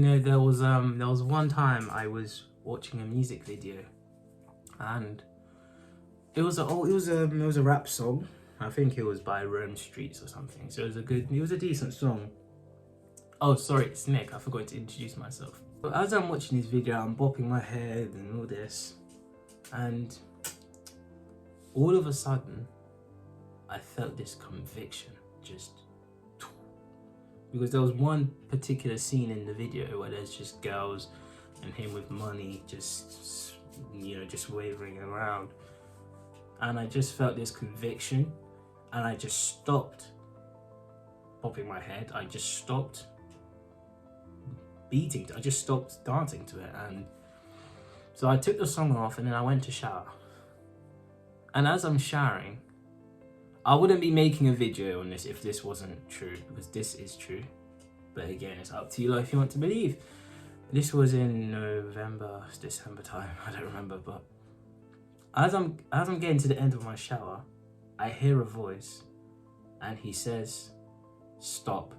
There was one time I was watching a music video, and it was a rap song. I think it was by Rome Streets or something. So it was a decent song. Oh, sorry, it's Nick. I forgot to introduce myself. But as I'm watching this video, I'm bopping my head and all this, and all of a sudden, I felt this conviction just. Because there was one particular scene in the video where there's just girls and him with money just wavering around. And I just felt this conviction, and I just stopped popping my head. I just stopped I just stopped dancing to it. And so I took the song off, and then I went to shower. And as I'm showering, I wouldn't be making a video on this if this wasn't true, because this is true. But again, it's up to you if you want to believe. This was in December time, I don't remember. But as I'm getting to the end of my shower, I hear a voice, and he says, "Stop."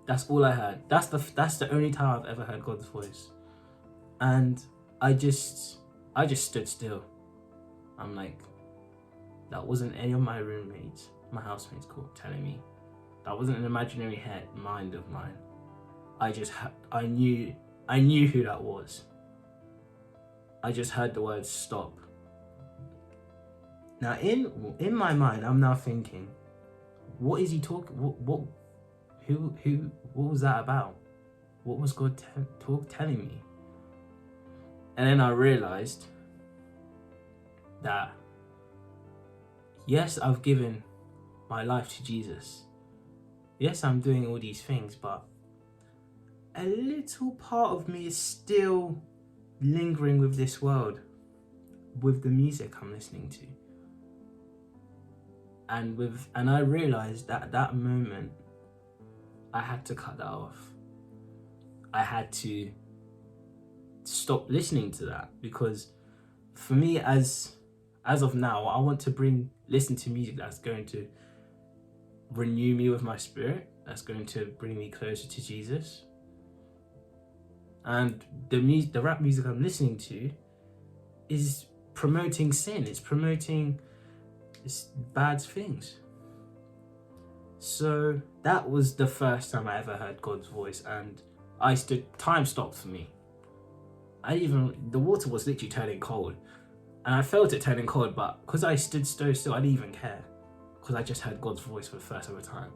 That's all I heard. That's the only time I've ever heard God's voice. And I just stood still. I'm like, that wasn't any of my roommates, my housemates telling me. That wasn't an imaginary mind of mine. I knew who that was. I just heard the word "stop." Now in my mind, I'm now thinking, what is he talking? What was that about? What was God telling me? And then I realized that, yes, I've given my life to Jesus. Yes, I'm doing all these things, but a little part of me is still lingering with this world, with the music I'm listening to. And I realized that at that moment, I had to cut that off. I had to stop listening to that, because for me, as of now, I want to listen to music that's going to renew me with my spirit, that's going to bring me closer to Jesus. And the rap music I'm listening to is promoting sin. It's promoting bad things. So that was the first time I ever heard God's voice, and time stopped for me. The water was literally turning cold, and I felt it turning cold, but because I stood so still, I didn't even care, because I just heard God's voice for the first ever time.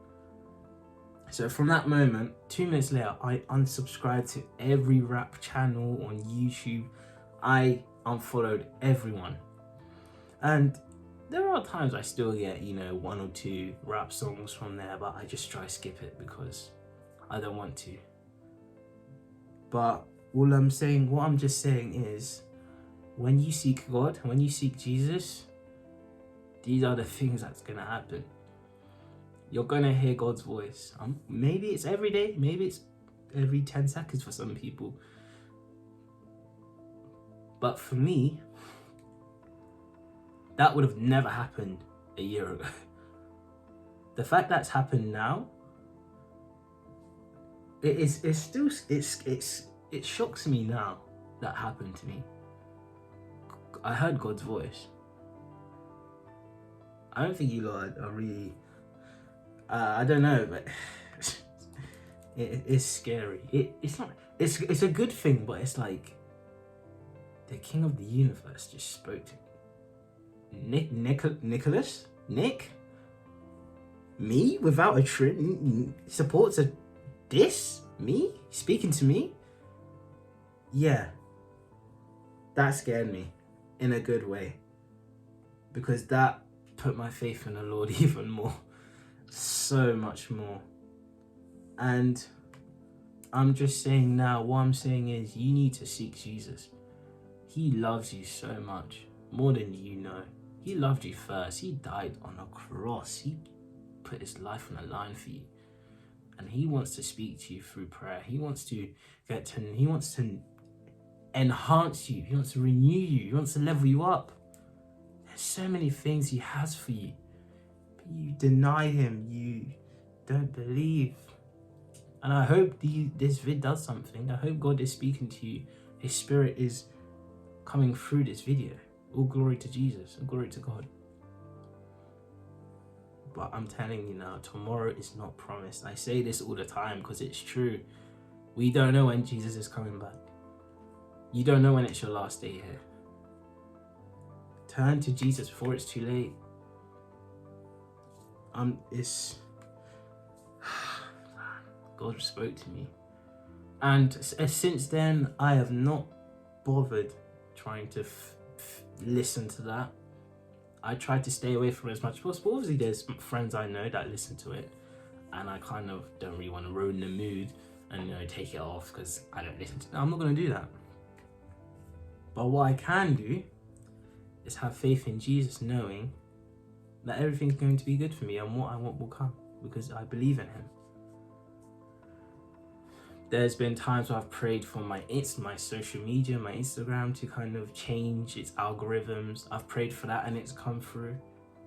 So from that moment, 2 minutes later, I unsubscribed to every rap channel on YouTube. I unfollowed everyone. And there are times I still get, 1 or 2 rap songs from there, but I just try to skip it because I don't want to. But what I'm just saying is, when you seek God, when you seek Jesus, these are the things that's going to happen. You're going to hear God's voice. Maybe it's every day, maybe it's every 10 seconds for some people. But for me, that would have never happened a year ago. The fact that's happened now, it shocks me now that happened to me. I heard God's voice. I don't think you lot are really, I don't know, but it's scary. It's a good thing, but it's like the King of the universe just spoke to me. Nick? Me? Without a trim? Supports a diss? Me? Speaking to me? Yeah. That scared me in a good way, because that put my faith in the Lord even more. So much more. And I'm just saying now, what I'm saying is, you need to seek Jesus. He loves you so much, more than you know. He loved you first. He died on a cross. He put his life on the line for you. And he wants to speak to you through prayer. He wants to enhance you. He wants to renew you. He wants to level you up. There's so many things he has for you. But you deny him. You don't believe. And I hope this vid does something. I hope God is speaking to you. His Spirit is coming through this video. All glory to Jesus. All glory to God. But I'm telling you now, tomorrow is not promised. I say this all the time because it's true. We don't know when Jesus is coming back. You don't know when it's your last day here. Turn to Jesus before it's too late. God spoke to me. And since then, I have not bothered trying to listen to that. I tried to stay away from it as much as possible. Obviously, there's friends I know that listen to it, and I kind of don't really want to ruin the mood and take it off because I don't listen to it. I'm not going to do that. But what I can do is have faith in Jesus, knowing that everything's going to be good for me and what I want will come because I believe in him. There's been times where I've prayed for my social media, my Instagram to kind of change its algorithms. I've prayed for that and it's come through.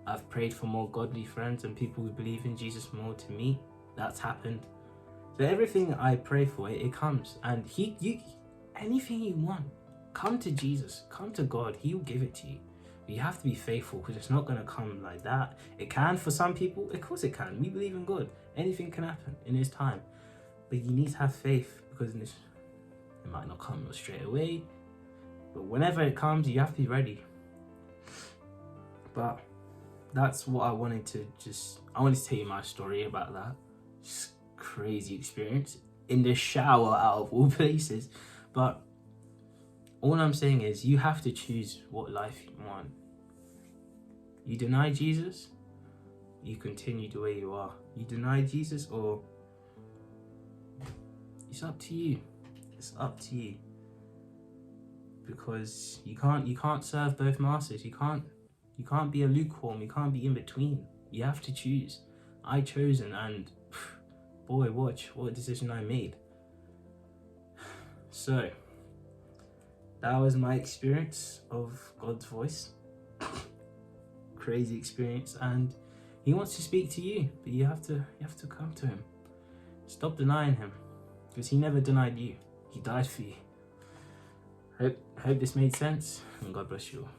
I've prayed for more godly friends and people who believe in Jesus more to meet. That's happened. So everything I pray for, it comes. And anything you want, come to Jesus, come to God. He will give it to you. But you have to be faithful because it's not going to come like that. It can for some people. Of course it can. We believe in God. Anything can happen in his time. But you need to have faith because it might not come straight away. But whenever it comes, you have to be ready. But that's what I wanted to tell you my story about that. Just crazy experience in the shower out of all places. But all I'm saying is you have to choose what life you want. You deny Jesus, you continue the way you are. You deny Jesus, or it's up to you. It's up to you. Because you can't serve both masters. You can't be a lukewarm. You can't be in between. You have to choose. I chosen, and boy, watch what decision I made. So that was my experience of God's voice. Crazy experience, and he wants to speak to you, but you have to come to him. Stop denying him, because he never denied you. He died for you. Hope this made sense, and God bless you all.